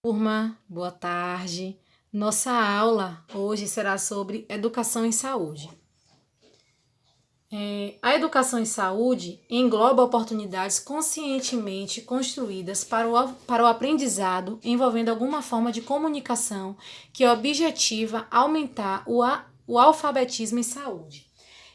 Turma, boa tarde. Nossa aula hoje será sobre educação em saúde. A educação em saúde engloba oportunidades conscientemente construídas para o aprendizado envolvendo alguma forma de comunicação que objetiva aumentar o alfabetismo em saúde.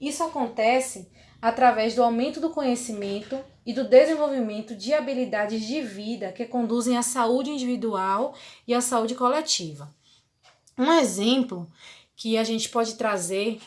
Isso acontece através do aumento do conhecimento e do desenvolvimento de habilidades de vida que conduzem à saúde individual e à saúde coletiva. Um exemplo que a gente pode trazer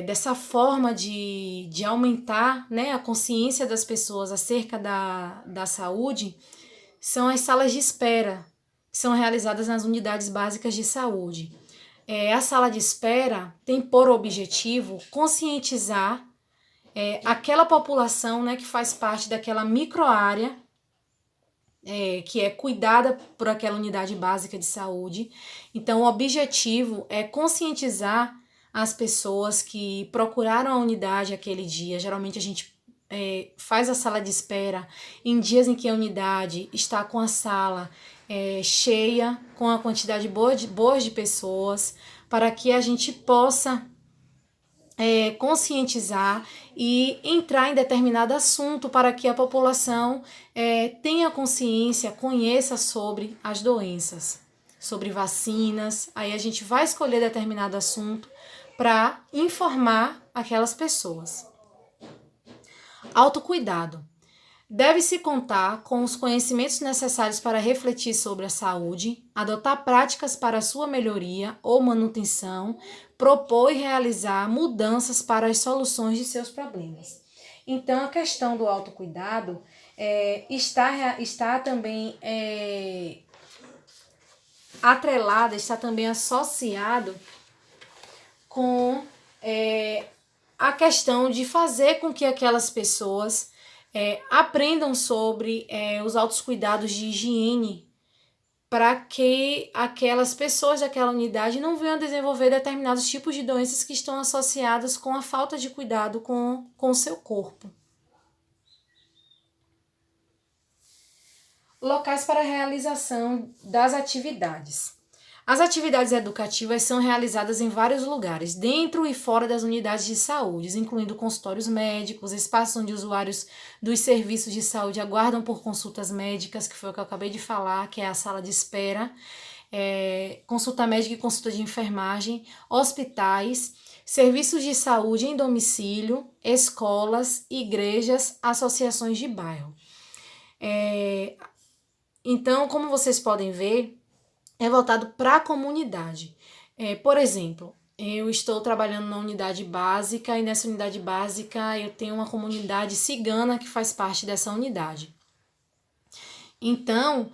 dessa forma de aumentar, né, a consciência das pessoas acerca da saúde são as salas de espera, que são realizadas nas unidades básicas de saúde. A sala de espera tem por objetivo conscientizar aquela população, né, que faz parte daquela microárea que é cuidada por aquela unidade básica de saúde. Então, o objetivo é conscientizar as pessoas que procuraram a unidade aquele dia. Geralmente a gente faz a sala de espera em dias em que a unidade está com a sala cheia, com a quantidade boa de pessoas, para que a gente possa conscientizar e entrar em determinado assunto para que a população tenha consciência, conheça sobre as doenças, sobre vacinas. Aí a gente vai escolher determinado assunto para informar aquelas pessoas. Autocuidado. Deve-se contar com os conhecimentos necessários para refletir sobre a saúde, adotar práticas para sua melhoria ou manutenção, propor e realizar mudanças para as soluções de seus problemas. Então, a questão do autocuidado está também atrelada, está também associado com a questão de fazer com que aquelas pessoas aprendam sobre os altos cuidados de higiene para que aquelas pessoas daquela unidade não venham a desenvolver determinados tipos de doenças que estão associadas com a falta de cuidado com o seu corpo. Locais para a realização das atividades. As atividades educativas são realizadas em vários lugares, dentro e fora das unidades de saúde, incluindo consultórios médicos, espaços onde usuários dos serviços de saúde aguardam por consultas médicas, que foi o que eu acabei de falar, que é a sala de espera, consulta médica e consulta de enfermagem, hospitais, serviços de saúde em domicílio, escolas, igrejas, associações de bairro. Então, como vocês podem ver, é voltado para a comunidade. Por exemplo, eu estou trabalhando na unidade básica e nessa unidade básica eu tenho uma comunidade cigana que faz parte dessa unidade. Então,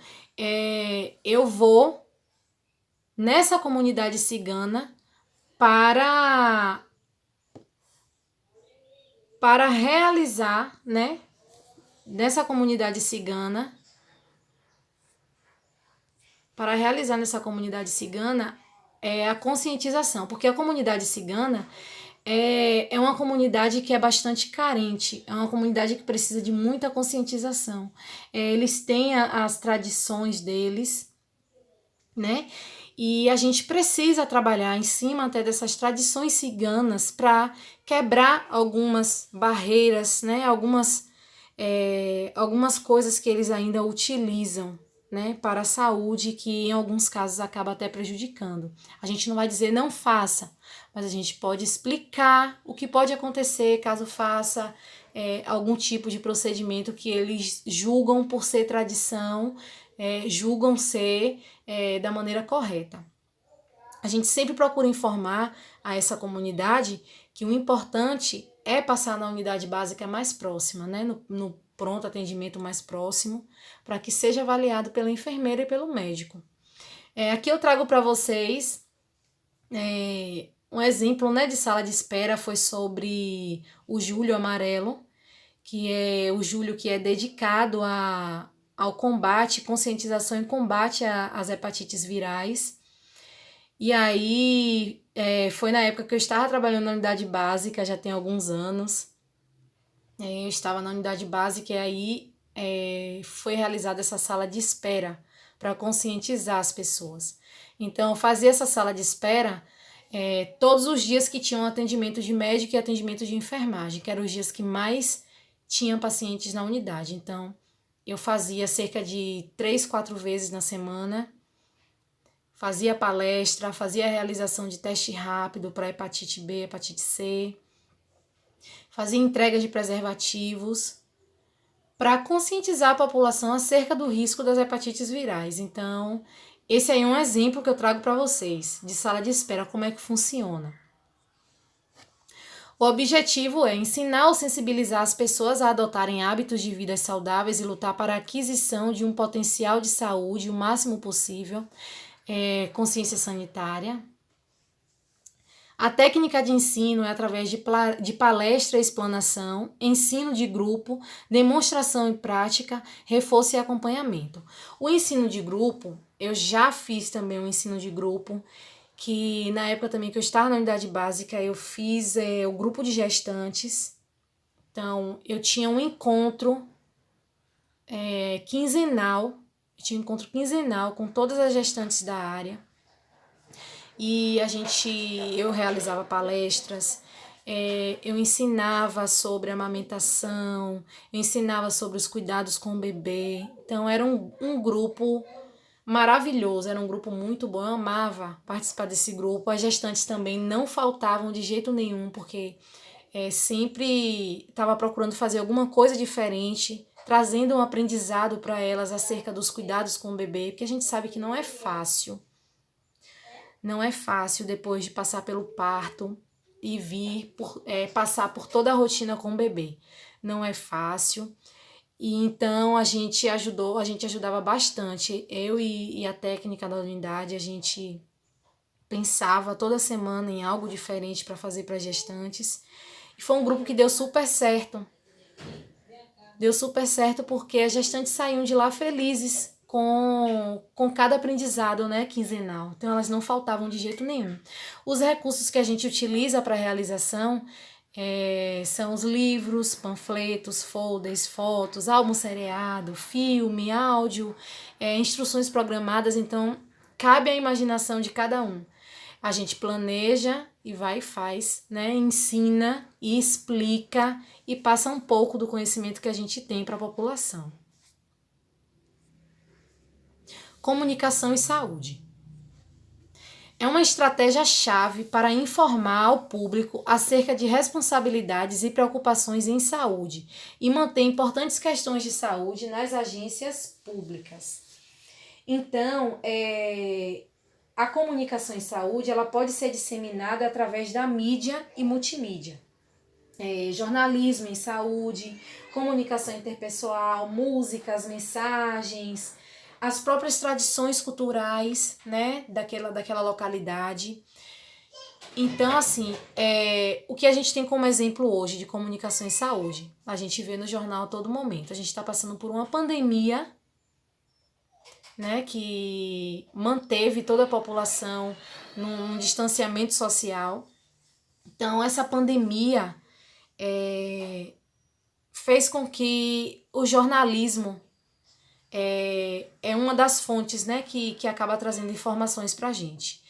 eu vou nessa comunidade cigana para realizar, né, nessa comunidade cigana, a conscientização, porque a comunidade cigana é uma comunidade que é bastante carente, é uma comunidade que precisa de muita conscientização. Eles têm as tradições deles, né? E a gente precisa trabalhar em cima até dessas tradições ciganas para quebrar algumas barreiras, né? Algumas coisas que eles ainda utilizam, né, para a saúde, que em alguns casos acaba até prejudicando. A gente não vai dizer não faça, mas a gente pode explicar o que pode acontecer caso faça algum tipo de procedimento que eles julgam por ser tradição, julgam ser da maneira correta. A gente sempre procura informar a essa comunidade que o importante é passar na unidade básica mais próxima, né, no pronto atendimento mais próximo, para que seja avaliado pela enfermeira e pelo médico. Aqui eu trago para vocês um exemplo, né, de sala de espera, foi sobre o Julho Amarelo, que é o julho que é dedicado ao combate, conscientização e combate às hepatites virais. E aí foi na época que eu estava trabalhando na unidade básica, já tem alguns anos. Eu estava na unidade básica e aí foi realizada essa sala de espera para conscientizar as pessoas. Então, eu fazia essa sala de espera todos os dias que tinham atendimento de médico e atendimento de enfermagem, que eram os dias que mais tinham pacientes na unidade. Então, eu fazia cerca de 3, 4 vezes na semana, fazia palestra, fazia a realização de teste rápido para hepatite B, hepatite C, fazia entrega de preservativos para conscientizar a população acerca do risco das hepatites virais. Então, esse aí é um exemplo que eu trago para vocês, de sala de espera, como é que funciona. O objetivo é ensinar ou sensibilizar as pessoas a adotarem hábitos de vida saudáveis e lutar para a aquisição de um potencial de saúde o máximo possível, consciência sanitária. A técnica de ensino é através de palestra e explanação, ensino de grupo, demonstração e prática, reforço e acompanhamento. O ensino de grupo, eu já fiz também um ensino de grupo, que na época também que eu estava na unidade básica, eu fiz o grupo de gestantes. Então, eu tinha um encontro quinzenal, com todas as gestantes da área. E eu realizava palestras, eu ensinava sobre amamentação, eu ensinava sobre os cuidados com o bebê. Então era um grupo maravilhoso, era um grupo muito bom, eu amava participar desse grupo. As gestantes também não faltavam de jeito nenhum, porque sempre estava procurando fazer alguma coisa diferente, trazendo um aprendizado para elas acerca dos cuidados com o bebê, porque a gente sabe que não é fácil. Não é fácil depois de passar pelo parto e passar por toda a rotina com o bebê. Não é fácil. E então a gente ajudava bastante. Eu e a técnica da unidade, a gente pensava toda semana em algo diferente para fazer para gestantes. E foi um grupo que deu super certo. Deu super certo porque as gestantes saíam de lá felizes com cada aprendizado, né, quinzenal. Então, elas não faltavam de jeito nenhum. Os recursos que a gente utiliza para a realização são os livros, panfletos, folders, fotos, álbum seriado, filme, áudio, instruções programadas. Então, cabe à imaginação de cada um. A gente planeja e vai e faz, né? Ensina e explica e passa um pouco do conhecimento que a gente tem para a população. Comunicação e saúde. É uma estratégia-chave para informar ao público acerca de responsabilidades e preocupações em saúde e manter importantes questões de saúde nas agências públicas. Então, a comunicação em saúde ela pode ser disseminada através da mídia e multimídia. Jornalismo em saúde, comunicação interpessoal, músicas, mensagens, as próprias tradições culturais, né, daquela localidade. Então, assim, o que a gente tem como exemplo hoje de comunicação em saúde? A gente vê no jornal a todo momento. A gente está passando por uma pandemia, né, que manteve toda a população num distanciamento social. Então, essa pandemia fez com que o jornalismo é uma das fontes, né, que acaba trazendo informações para a gente.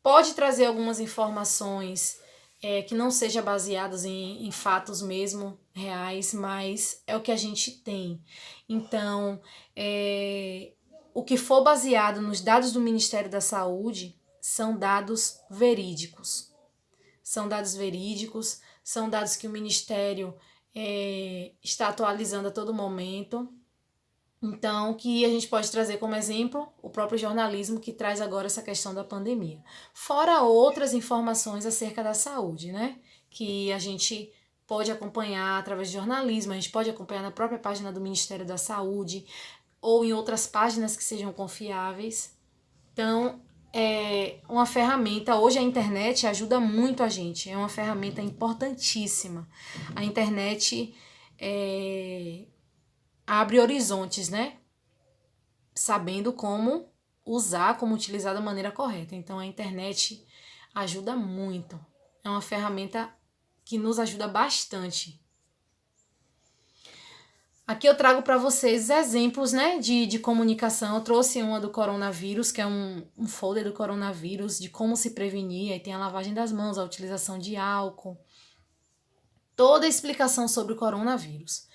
Pode trazer algumas informações que não sejam baseadas em fatos mesmo reais, mas é o que a gente tem. Então, o que for baseado nos dados do Ministério da Saúde são dados verídicos. São dados verídicos, são dados que o Ministério está atualizando a todo momento. Então, que a gente pode trazer como exemplo o próprio jornalismo que traz agora essa questão da pandemia. Fora outras informações acerca da saúde, né? Que a gente pode acompanhar através de jornalismo, a gente pode acompanhar na própria página do Ministério da Saúde ou em outras páginas que sejam confiáveis. Então, é uma ferramenta, hoje a internet ajuda muito a gente, é uma ferramenta importantíssima. A internet abre horizontes, né? Sabendo como usar, como utilizar da maneira correta. Então, a internet ajuda muito. É uma ferramenta que nos ajuda bastante. Aqui eu trago para vocês exemplos, né, de comunicação. Eu trouxe uma do coronavírus, que é um folder do coronavírus, de como se prevenir. Aí tem a lavagem das mãos, a utilização de álcool, toda a explicação sobre o coronavírus.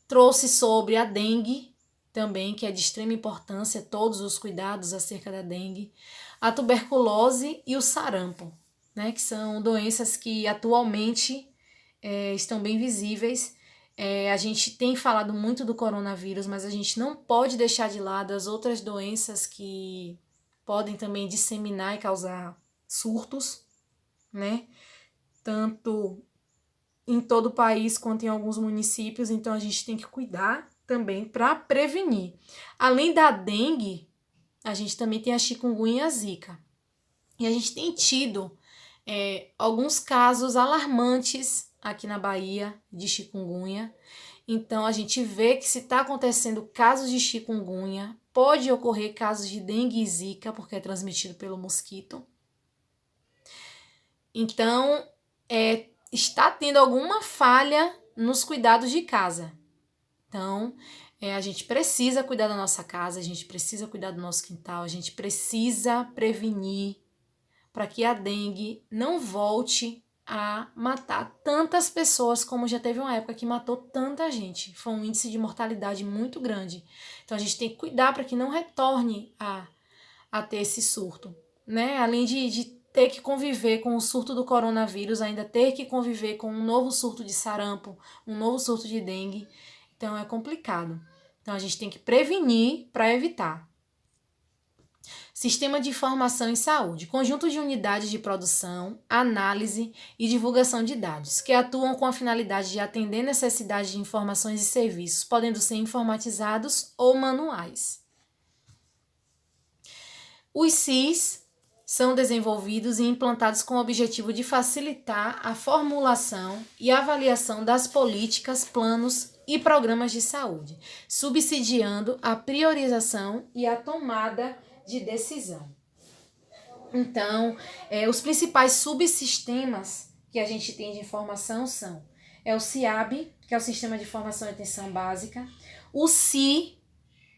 Trouxe sobre a dengue também, que é de extrema importância, todos os cuidados acerca da dengue, a tuberculose e o sarampo, né, que são doenças que atualmente estão bem visíveis. A gente tem falado muito do coronavírus, mas a gente não pode deixar de lado as outras doenças que podem também disseminar e causar surtos, né? Tanto em todo o país quanto em alguns municípios, então a gente tem que cuidar também para prevenir. Além da dengue, a gente também tem a chikungunya e a zika. E a gente tem tido alguns casos alarmantes aqui na Bahia de chikungunya. Então a gente vê que se está acontecendo casos de chikungunya, pode ocorrer casos de dengue e zika, porque é transmitido pelo mosquito. Então está tendo alguma falha nos cuidados de casa. Então a gente precisa cuidar da nossa casa, a gente precisa cuidar do nosso quintal, a gente precisa prevenir para que a dengue não volte a matar tantas pessoas como já teve uma época que matou tanta gente. Foi um índice de mortalidade muito grande. Então a gente tem que cuidar para que não retorne a ter esse surto, né? Além de ter que conviver com o surto do coronavírus, ainda ter que conviver com um novo surto de sarampo, um novo surto de dengue. Então é complicado. Então a gente tem que prevenir para evitar. Sistema de Informação em Saúde, conjunto de unidades de produção, análise e divulgação de dados, que atuam com a finalidade de atender necessidades de informações e serviços, podendo ser informatizados ou manuais. Os SIS são desenvolvidos e implantados com o objetivo de facilitar a formulação e avaliação das políticas, planos e programas de saúde, subsidiando a priorização e a tomada de decisão. Então, os principais subsistemas que a gente tem de informação são o SIAB, que é o Sistema de Informação e Atenção Básica, o SI,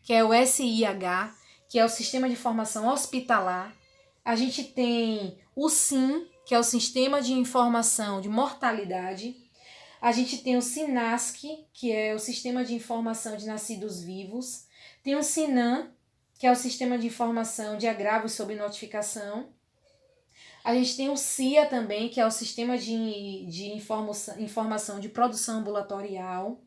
que é o SIH, que é o Sistema de Informação Hospitalar, a gente tem o SIM, que é o Sistema de Informação de Mortalidade, a gente tem o SINASC, que é o Sistema de Informação de Nascidos Vivos, tem o SINAM, que é o Sistema de Informação de Agravos sob Notificação. A gente tem o CIA também, que é o Sistema de Informação de Produção Ambulatorial.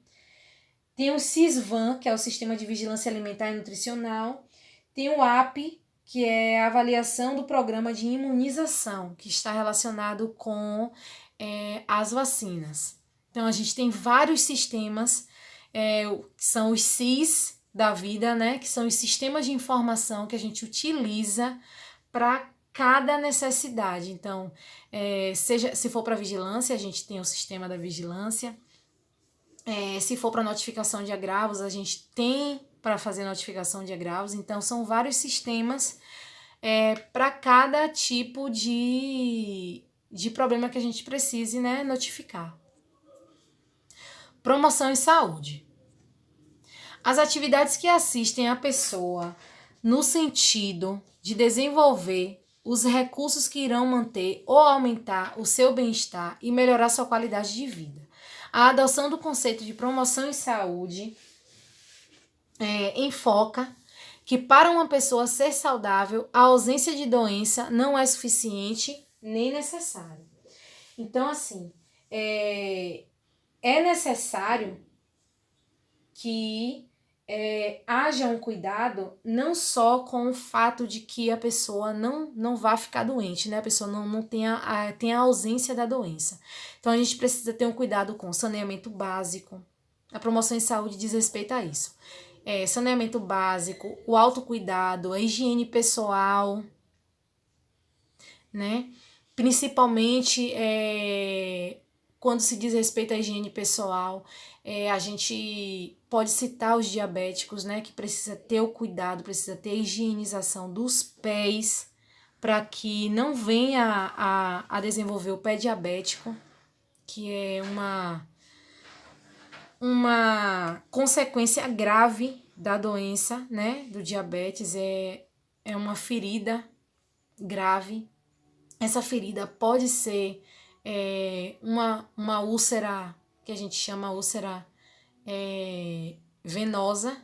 Tem o SISVAN, que é o Sistema de Vigilância Alimentar e Nutricional. Tem o AP, que é a avaliação do programa de imunização, que está relacionado com as vacinas. Então, a gente tem vários sistemas, que são os SIS da vida, né? Que são os sistemas de informação que a gente utiliza para cada necessidade. Então, se for para vigilância, a gente tem o sistema da vigilância. Se for para notificação de agravos, a gente tem para fazer notificação de agravos. Então, são vários sistemas para cada tipo de problema que a gente precise, né, notificar. Promoção em saúde. As atividades que assistem a pessoa no sentido de desenvolver os recursos que irão manter ou aumentar o seu bem-estar e melhorar sua qualidade de vida. A adoção do conceito de promoção em saúde enfoca que para uma pessoa ser saudável, a ausência de doença não é suficiente nem necessário. Então, assim, é necessário que haja um cuidado não só com o fato de que a pessoa não vá ficar doente, né? A pessoa não tenha a ausência da doença. Então, a gente precisa ter um cuidado com saneamento básico. A promoção em saúde diz respeito a isso. Saneamento básico, o autocuidado, a higiene pessoal, né? Principalmente quando se diz respeito à higiene pessoal, a gente pode citar os diabéticos, né? Que precisa ter o cuidado, precisa ter a higienização dos pés para que não venha a desenvolver o pé diabético, que é uma consequência grave da doença, né, do diabetes, é uma ferida grave. Essa ferida pode ser uma úlcera, que a gente chama úlcera venosa.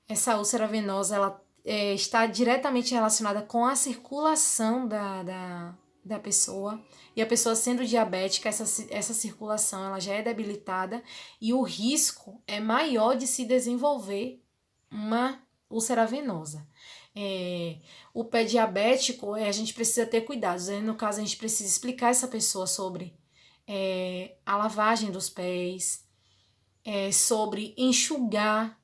Essa úlcera venosa, ela está diretamente relacionada com a circulação da pessoa. E a pessoa sendo diabética, essa circulação ela já é debilitada e o risco é maior de se desenvolver uma úlcera venosa. O pé diabético, a gente precisa ter cuidados. No caso, a gente precisa explicar essa pessoa sobre a lavagem dos pés, sobre enxugar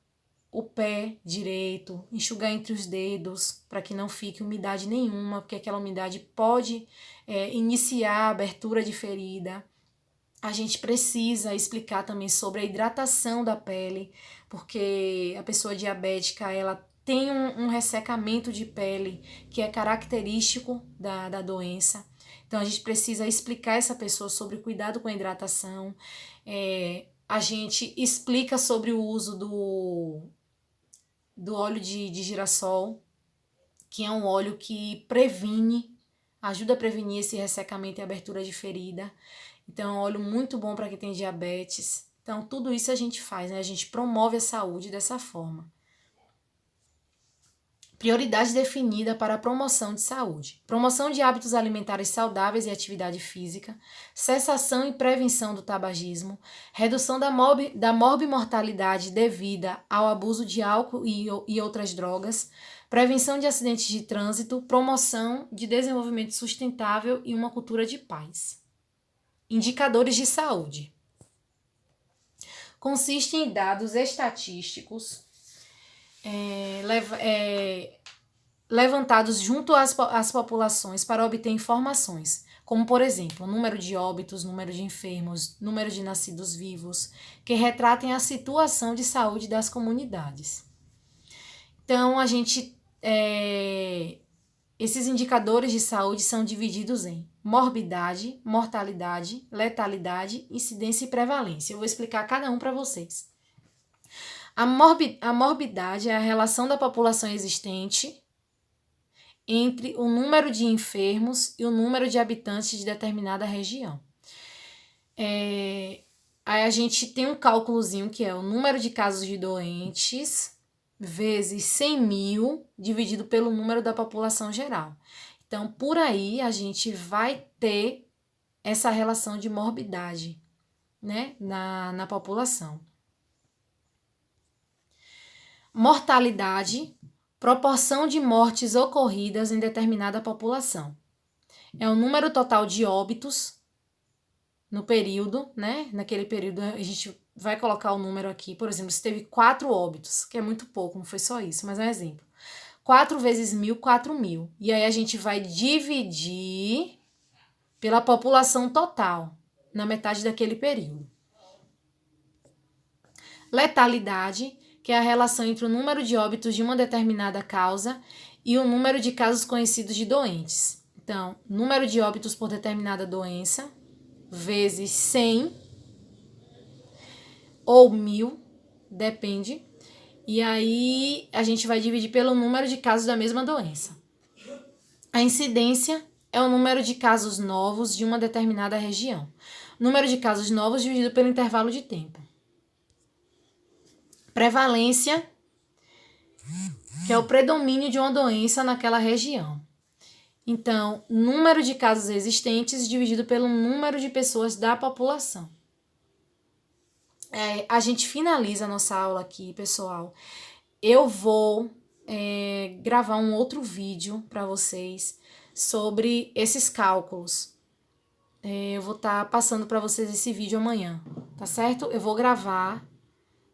o pé direito, enxugar entre os dedos, para que não fique umidade nenhuma, porque aquela umidade pode iniciar a abertura de ferida. A gente precisa explicar também sobre a hidratação da pele, porque a pessoa diabética, ela tem um ressecamento de pele que é característico da doença. Então, a gente precisa explicar essa pessoa sobre o cuidado com a hidratação. A gente explica sobre o uso do óleo de girassol, que é um óleo que ajuda a prevenir esse ressecamento e abertura de ferida. Então, é um óleo muito bom para quem tem diabetes. Então, tudo isso a gente faz, né? A gente promove a saúde dessa forma. Prioridade definida para a promoção de saúde. Promoção de hábitos alimentares saudáveis e atividade física, cessação e prevenção do tabagismo, redução da morbimortalidade devida ao abuso de álcool e outras drogas, prevenção de acidentes de trânsito, promoção de desenvolvimento sustentável e uma cultura de paz. Indicadores de saúde. Consiste em dados estatísticos levantados junto às populações para obter informações, como, por exemplo, número de óbitos, número de enfermos, número de nascidos vivos, que retratem a situação de saúde das comunidades. Então, esses indicadores de saúde são divididos em morbidade, mortalidade, letalidade, incidência e prevalência. Eu vou explicar cada um para vocês. A morbidade é a relação da população existente entre o número de enfermos e o número de habitantes de determinada região. Aí a gente tem um cálculozinho que é o número de casos de doentes vezes 100 mil dividido pelo número da população geral. Então, por aí a gente vai ter essa relação de morbidade, né, na população. Mortalidade, proporção de mortes ocorridas em determinada população. É o número total de óbitos no período, né? Naquele período a gente vai colocar o número aqui. Por exemplo, se teve 4 óbitos, que é muito pouco, não foi só isso, mas é um exemplo. 4 vezes 1.000, 4.000. E aí a gente vai dividir pela população total, na metade daquele período. Letalidade, que é a relação entre o número de óbitos de uma determinada causa e o número de casos conhecidos de doentes. Então, número de óbitos por determinada doença, vezes 100 ou 1.000, depende. E aí, a gente vai dividir pelo número de casos da mesma doença. A incidência é o número de casos novos de uma determinada região. Número de casos novos dividido pelo intervalo de tempo. Prevalência, que é o predomínio de uma doença naquela região. Então, número de casos existentes dividido pelo número de pessoas da população. A gente finaliza a nossa aula aqui, pessoal. Eu vou gravar um outro vídeo para vocês sobre esses cálculos. Eu vou estar passando para vocês esse vídeo amanhã, tá certo? Eu vou gravar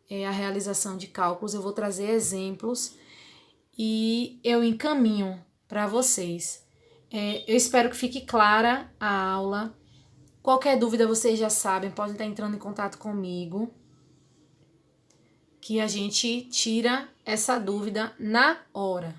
a realização de cálculos, eu vou trazer exemplos e eu encaminho para vocês. Eu espero que fique clara a aula. Qualquer dúvida vocês já sabem, podem estar entrando em contato comigo, que a gente tira essa dúvida na hora.